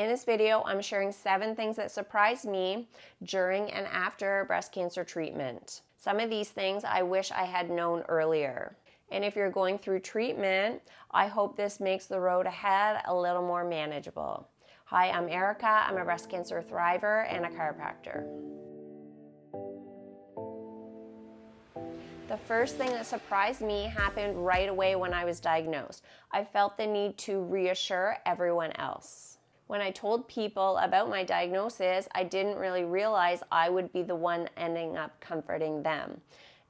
In this video, I'm sharing 7 things that surprised me during and after breast cancer treatment. Some of these things I wish I had known earlier. And if you're going through treatment, I hope this makes the road ahead a little more manageable. Hi, I'm Erica. I'm a breast cancer thriver and a chiropractor. The first thing that surprised me happened right away when I was diagnosed. I felt the need to reassure everyone else. When I told people about my diagnosis, I didn't really realize I would be the one ending up comforting them.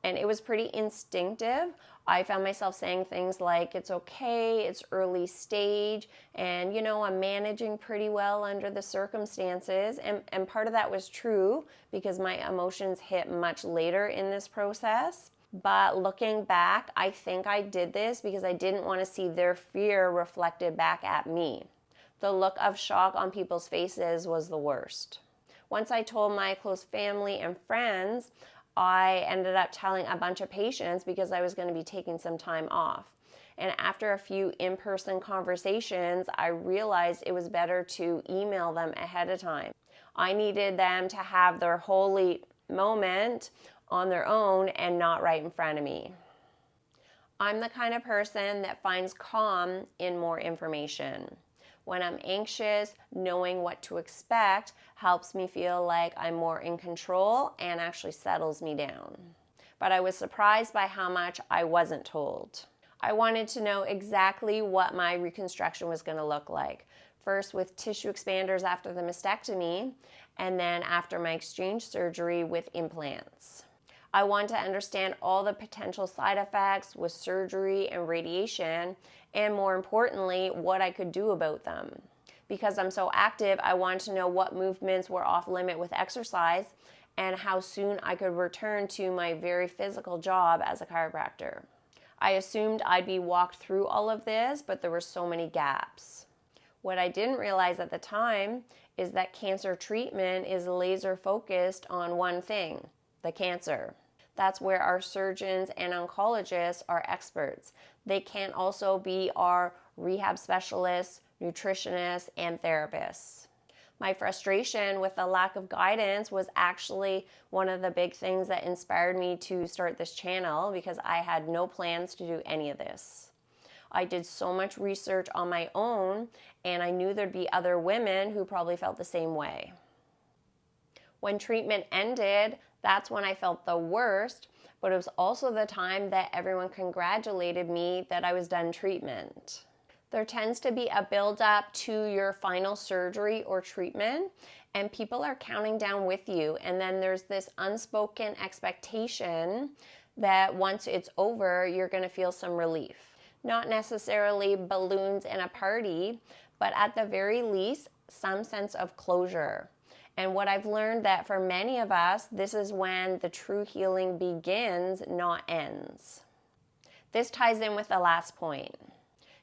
And it was pretty instinctive. I found myself saying things like, it's okay, it's early stage, and I'm managing pretty well under the circumstances. And part of that was true because my emotions hit much later in this process. But looking back, I think I did this because I didn't want to see their fear reflected back at me. The look of shock on people's faces was the worst. Once I told my close family and friends, I ended up telling a bunch of patients because I was going to be taking some time off. And after a few in-person conversations, I realized it was better to email them ahead of time. I needed them to have their holy moment on their own and not right in front of me. I'm the kind of person that finds calm in more information. When I'm anxious, knowing what to expect helps me feel like I'm more in control and actually settles me down. But I was surprised by how much I wasn't told. I wanted to know exactly what my reconstruction was going to look like. First with tissue expanders after the mastectomy, and then after my exchange surgery with implants. I want to understand all the potential side effects with surgery and radiation, and more importantly, what I could do about them. Because I'm so active, I wanted to know what movements were off limit with exercise and how soon I could return to my very physical job as a chiropractor. I assumed I'd be walked through all of this, but there were so many gaps. What I didn't realize at the time is that cancer treatment is laser focused on one thing: the cancer. That's where our surgeons and oncologists are experts. They can also be our rehab specialists, nutritionists, and therapists. My frustration with the lack of guidance was actually one of the big things that inspired me to start this channel, because I had no plans to do any of this. I did so much research on my own, and I knew there'd be other women who probably felt the same way. When treatment ended, that's when I felt the worst, but it was also the time that everyone congratulated me that I was done treatment. There tends to be a build-up to your final surgery or treatment, and people are counting down with you, and then there's this unspoken expectation that once it's over, you're going to feel some relief. Not necessarily balloons and a party, but at the very least, some sense of closure. And what I've learned that for many of us, this is when the true healing begins, not ends. This ties in with the last point.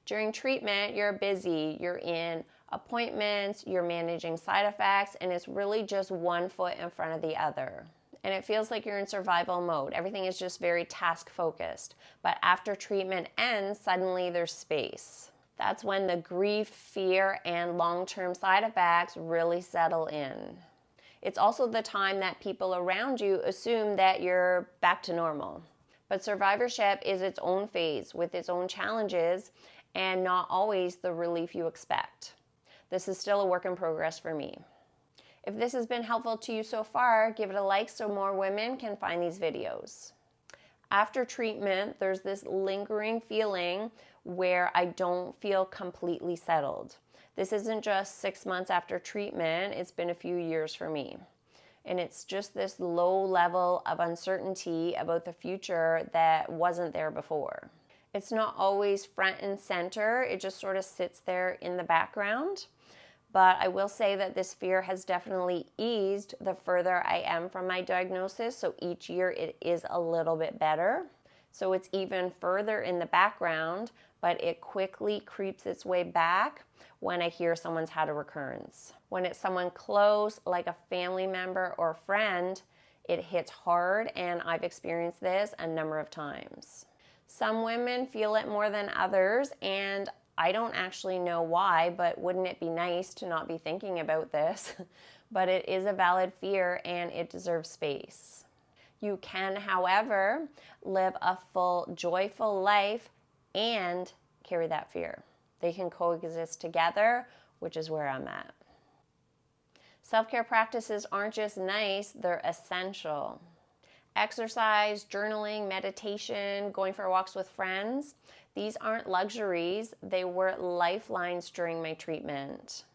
During treatment, you're busy, you're in appointments, you're managing side effects, and it's really just one foot in front of the other. And it feels like you're in survival mode. Everything is just very task focused. But after treatment ends, suddenly there's space. That's when the grief, fear, and long-term side effects really settle in. It's also the time that people around you assume that you're back to normal. But survivorship is its own phase with its own challenges and not always the relief you expect. This is still a work in progress for me. If this has been helpful to you so far, give it a like so more women can find these videos. After treatment, there's this lingering feeling where I don't feel completely settled. This isn't just 6 months after treatment, it's been a few years for me. And it's just this low level of uncertainty about the future that wasn't there before. It's not always front and center, it just sort of sits there in the background. But I will say that this fear has definitely eased the further I am from my diagnosis, so each year it is a little bit better. So it's even further in the background, but it quickly creeps its way back when I hear someone's had a recurrence. When it's someone close, like a family member or friend, it hits hard, and I've experienced this a number of times. Some women feel it more than others, and I don't actually know why, but wouldn't it be nice to not be thinking about this? But it is a valid fear and it deserves space. You can, however, live a full, joyful life and carry that fear. They can coexist together, which is where I'm at. Self-care practices aren't just nice, they're essential. Exercise, journaling, meditation, going for walks with friends, these aren't luxuries, they were lifelines during my treatment.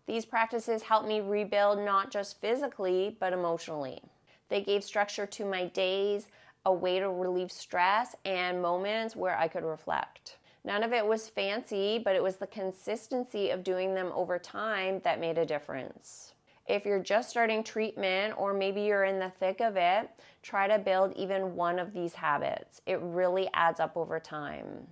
These practices helped me rebuild not just physically, but emotionally. They gave structure to my days, a way to relieve stress, and moments where I could reflect. None of it was fancy, but it was the consistency of doing them over time that made a difference. If you're just starting treatment, or maybe you're in the thick of it, try to build even one of these habits. It really adds up over time.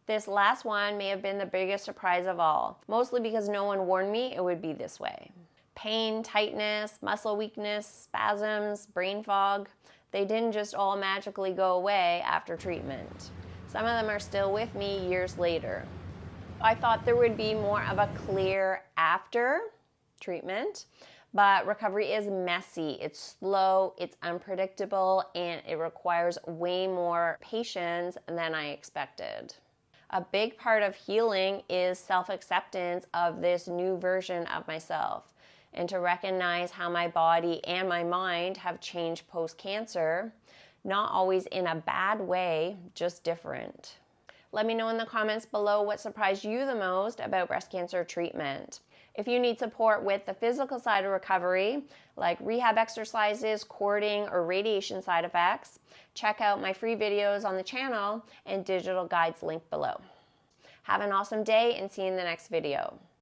This last one may have been the biggest surprise of all, mostly because no one warned me it would be this way. Pain, tightness, muscle weakness, spasms, brain fog, they didn't just all magically go away after treatment. Some of them are still with me years later. I thought there would be more of a clear after treatment, but recovery is messy, it's slow, it's unpredictable, and it requires way more patience than I expected. A big part of healing is self-acceptance of this new version of myself, and to recognize how my body and my mind have changed post-cancer, not always in a bad way, just different. Let me know in the comments below what surprised you the most about breast cancer treatment. If you need support with the physical side of recovery, like rehab exercises, cording, or radiation side effects, check out my free videos on the channel and digital guides linked below. Have an awesome day and see you in the next video.